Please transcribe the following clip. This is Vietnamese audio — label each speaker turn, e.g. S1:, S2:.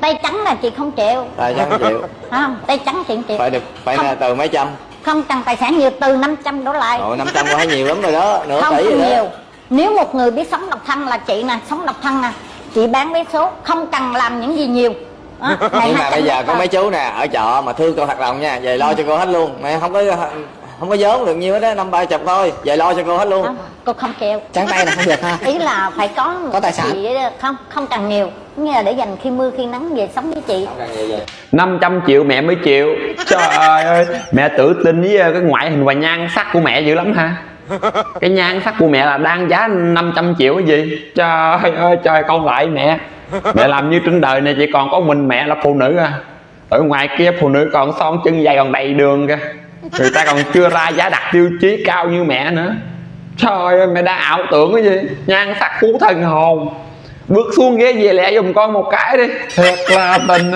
S1: Tay trắng là chị không chịu.
S2: Tay trắng không chịu.
S1: Không, tay trắng chị không chịu.
S2: Phải được, phải
S1: không,
S2: là từ mấy trăm.
S1: không cần tài sản nhiều, từ 500 đổ lại.
S2: Ồ, 500 quá nhiều lắm rồi đó, nửa
S1: Không,
S2: tỷ
S1: không
S2: rồi
S1: nhiều.
S2: đó.
S1: Nếu một người biết sống độc thân là chị nè, sống độc thân nè, chị bán vé số không cần làm những gì nhiều.
S2: Nhưng mà bây giờ có mấy chú nè ở chợ mà thương cô hoạt động nha, về lo cho cô hết luôn. Mẹ không có vốn được nhiêu hết á, 50-30 thôi, về lo cho cô hết luôn.
S1: Không, cô không chịu.
S3: Trắng tay là không được ha.
S1: Ý là phải có
S3: tài sản.
S1: chị, không cần nhiều, nghĩa là để dành khi mưa khi nắng về sống với chị.
S4: 500 triệu mẹ mới chịu. Trời ơi, mẹ tự tin với cái ngoại hình và nhan sắc của mẹ dữ lắm ha. Cái nhan sắc của mẹ là đang giá 500 triệu cái gì. Trời ơi trời, con lại mẹ. Mẹ làm như trên đời này chỉ còn có mình mẹ là phụ nữ à. Ở ngoài kia phụ nữ còn son chân dài còn đầy đường kìa. Người ta còn chưa ra giá đặt tiêu chí cao như mẹ nữa. Trời ơi, mẹ đang ảo tưởng cái gì. Nhan sắc phú thần hồn. Bước xuống ghế về lẹ giùm con một cái đi. Thiệt là tình.